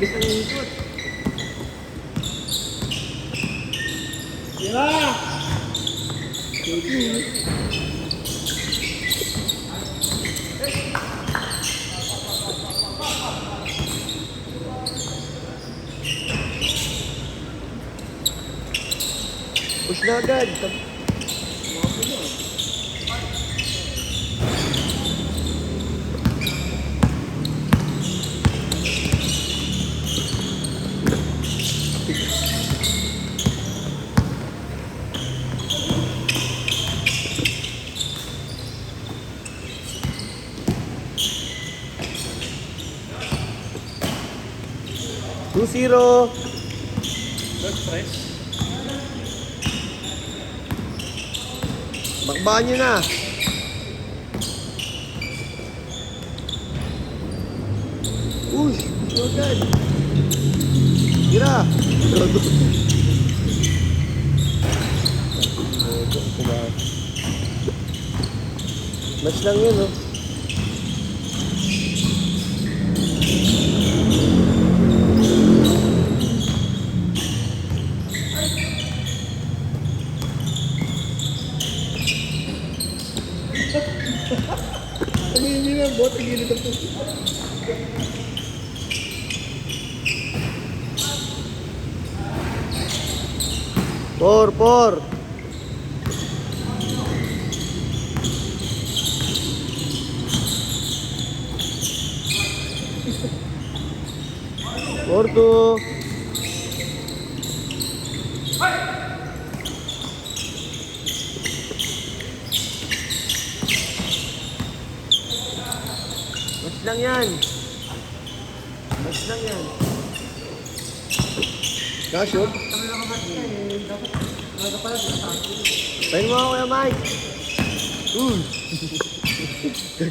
Bilis ang ikot. Yeah! Push na agad. Two zero. First press. Bakbakan nyo na. Push. Push na agad. Tira. Match lang yun, oh. Ang hindi na bot, ang gilid ang puso. Four. Four two. Mas lang yan. Ka-shoot? Pahin mo ako, Kuya Mike.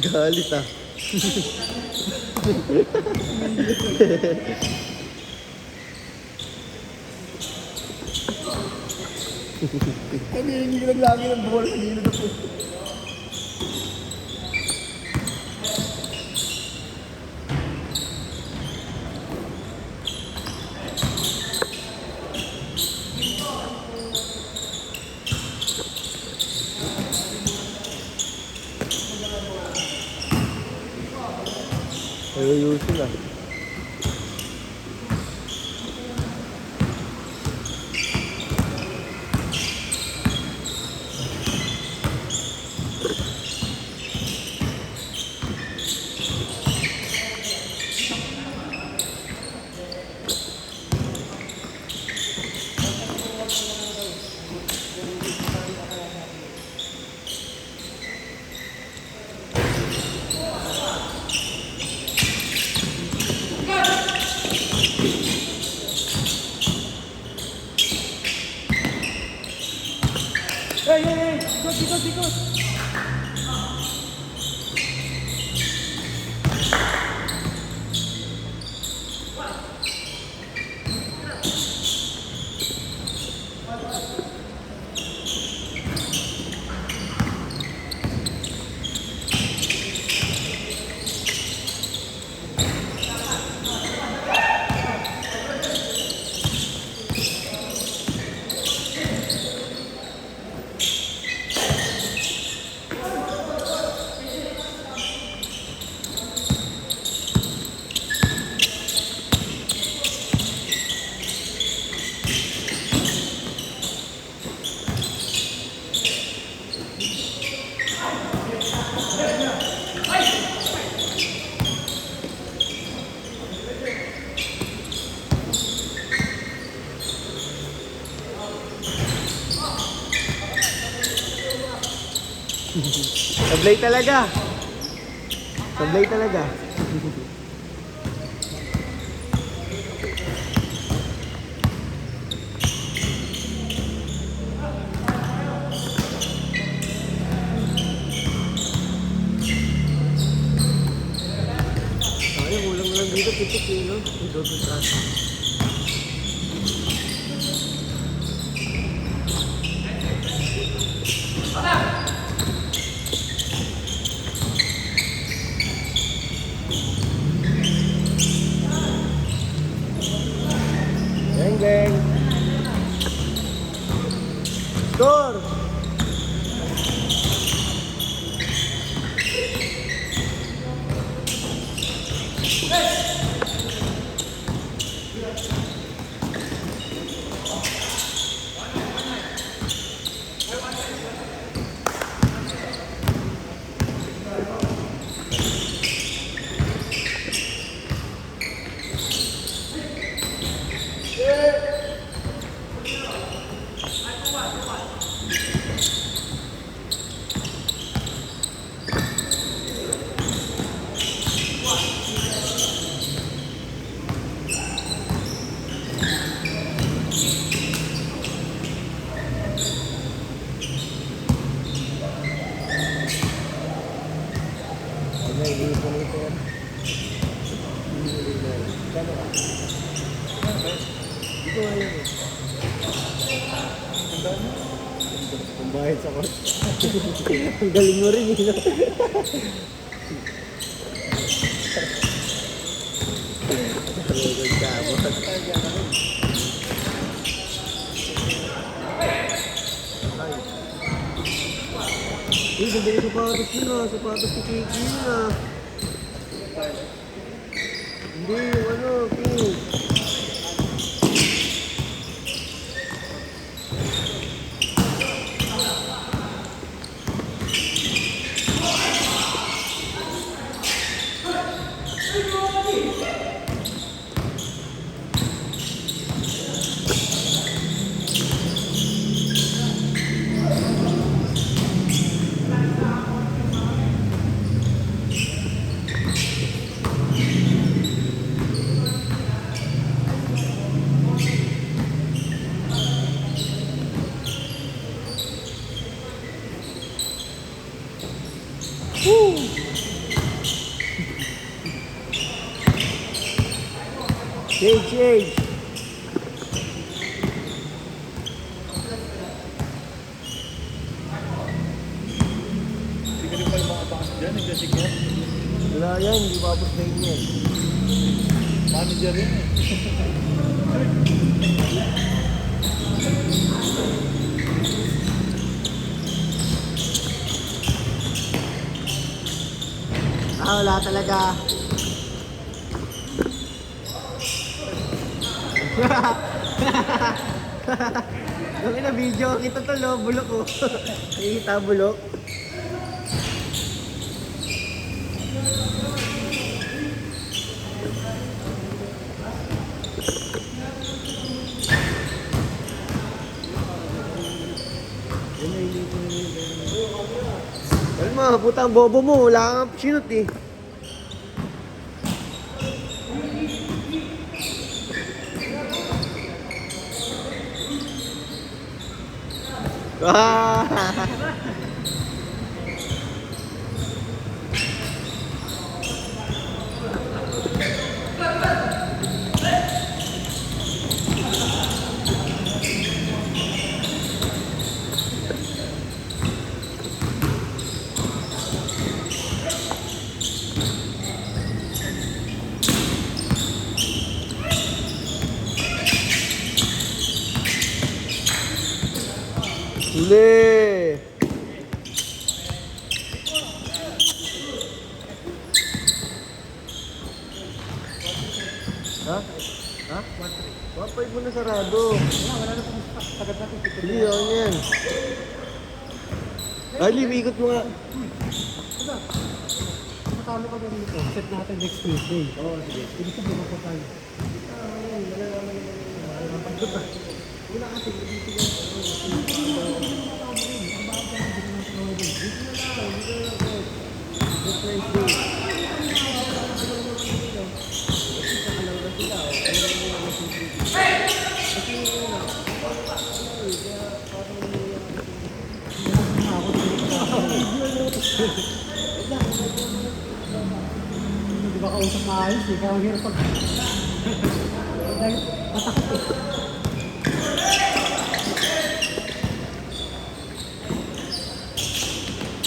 Gagalit ah. Hindi ko naglagi ng ball, ang gilid ang puso. Ayusin ah. Hey! Ikot! Sablay talaga. Ay, kulang lang dito, pitik eh, no? Double trust. Dor! Ay, hindi po nito yan. Kano ka? Dito nga yun eh. Pambayad sa court. Ang galing mo rin eh. Eh, ganda yung sapatos yun ah. Sapatos ni Kiki yun ah. Hindi, yung ano, pink. Woo! Change. Hindi ka rin pala makapasok dyan, nagkasig ko. Wala yan, hindi babos na yun yan. Manager yun eh. Ah, wala talaga. Dami na video, kita to lo, bulok ko. Nakikita bulok. Alam mo, putang bobo mo, wala kang sinut eh. Ah! Huli! Ha? Ha? 1.5 mo na sarado. Wala na pong sagad natin. Hindi, yun yan. Ay, ikot mo nga. Matalo ka ganun ito. Set natin next Tuesday. Oo, sige. Ibig sabihin mo po tayo. Wala kasi, Hindi ba kausap maayos eh. Kaya ang hirap pag... Dahil matakot eh.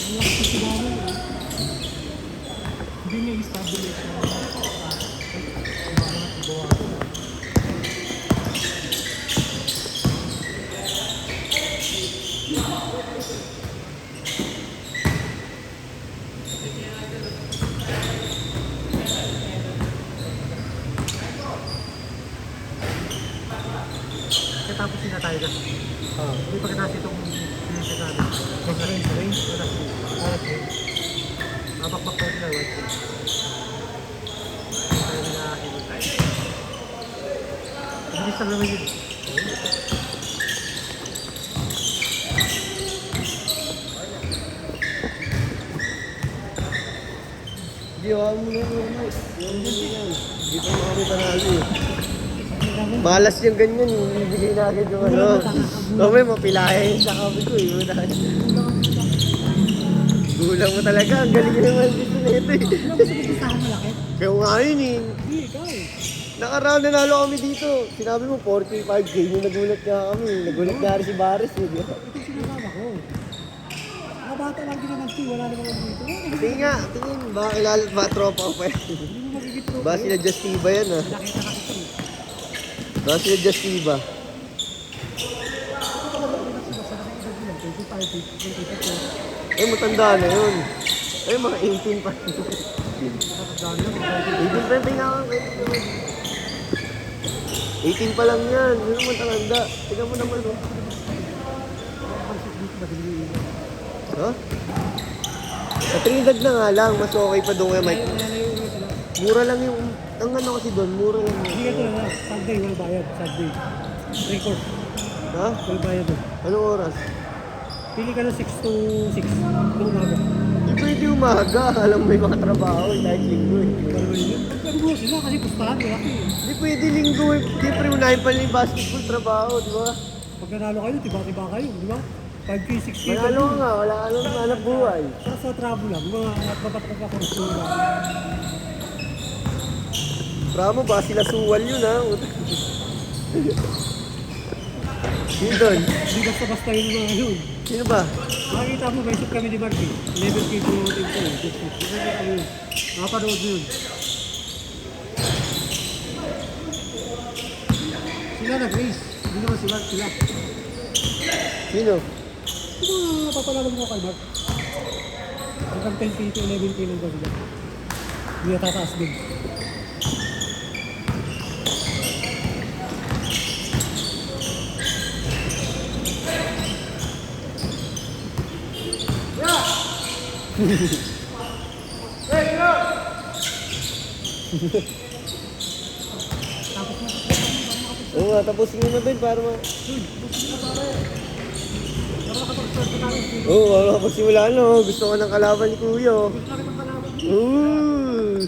Ang lakas kasi namin eh. Hindi niya establish na Katapos sila tayo na. Hindi pa kasi itong pinisa namin. Range. Mabakbak pa sila. Kaya nila hinit tayo. Bilis lang naman yun. Hindi, wala mo na yung Hindi pa mga kami panalo eh. Malas yung ganyan, ibigay na agad yung ano. Kami, mapilayan sa kami ko eh. Gulang mo talaga, ang galing naman dito na ito eh. Ano gusto mo sa malaki? Kaya nga yun eh. Hindi, ikaw eh. Nakaraan nanalo kami dito. Sinabi mo 45K, yung nagulat nga kami. Nagulat nga rin si Baris eh. Di ba? Ito sinasama ko. Mga bata lang din naman siya, wala naman dito. Tingin nga, tingin. Baka ilalit ba tropa ko pa yan. Hindi mo magigit pro. Baka sila Justiba yan ah. Nakita kasi ito eh. Baka sila Justiba. Ito ka lang sila sa nakikita nila. 25, 20, 22. Eh, matanda na yun. Eh, mga 18 pa. Nakakadami na mga 18 pa yung ako. 18 pa lang yan. Yun naman talanda. Tingnan mo naman oh. Ha? Sa Trinidad na nga lang, mas okay pa doon kay Mike. Mura lang yung, ang ano kasi doon, mura lang yung. Hindi ka ito na, Sunday, wala bayad, Sunday. Record, Ha? wala bayad doon. Anong oras? Pili ka na 6 to 6, ng umaga. Hindi pwede umaga. Alam mo may mga trabaho eh, kahit linggo eh. Pero yun, nagbubuo sila kasi pustahan, wala ko eh. Hindi pwede linggo eh. Siyempre unahin pa lang yung basketball trabaho, di ba? Pag nanalo kayo, tiba-tiba kayo, di ba? 5K, 6K. Manalo ka nga, wala ka nang hanap buhay. Sa travel lang, mga babatak ako ng sura. Bravo ba? Sila suwal yun ha. Sino doon? Hindi basta-basta yung mga yun. Sino ba? Makikita mo, may shoot kami ni Marky. 11K to team ko. Makikita kami yun. Nakapanood mo yun. Sila nag-race. Hindi naman sila. Sino? Ito mga papalala mo kay Mark. Hanggang 10K to 11K lang ba sila. Hindi na tataas din. Oo nga, tapusin mo na Ben para ma... Oo, wala pa simula no. Gusto ko ng kalaban ni Kuya. Ooh!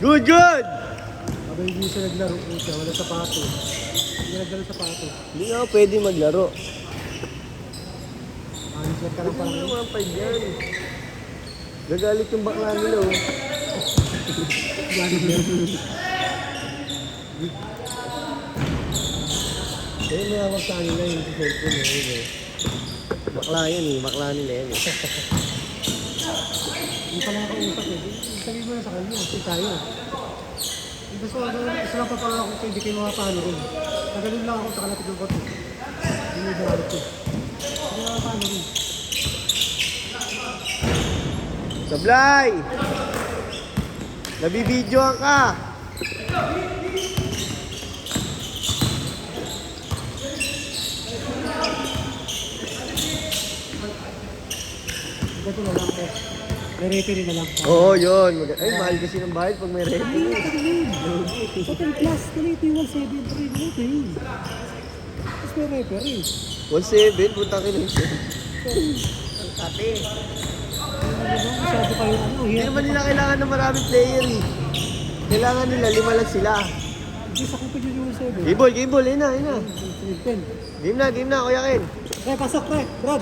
Good! Abay hindi siya naglaro po siya. Wala sapato. Hindi naglaro sapato. Hindi nga pwede maglaro. Anislet ka lang Ano parang naman pa dyan? Gagalit yung bakla nila oh. Gano'n lang. Kaya may hawak sa kanila yung cellphone eh. Bakla yan eh, bakla nila yan eh. Hindi pa lang kausap eh. Sabihin mo na sa kanya, kasi tayo. Gusto ko, isa lang pa pala ako kung hindi kayo makapano rin. Nagaling lang ako sa kalapit ng bato. Hindi mo ibarap ko. Hindi makapano rin. Sablay! Nabibidyoan ka! Ito na lang po. May referee na lang. Oo, yun. Ay, mahal kasi ng bayad pag may Ay, referee. ito yun. Hotel Plus, ganito yung 173 dito yun. Tapos may referee. 1.7, punta ka lang siya. Ate. Masyado kayo ano. Hindi naman nila kailangan ng maraming player eh. Kailangan nila, 5 lang sila. Hindi sa kupin yun yung 7. Gibol, ayun na. Game Game na, Kuya Ken. Pre, pasok pre. Brad.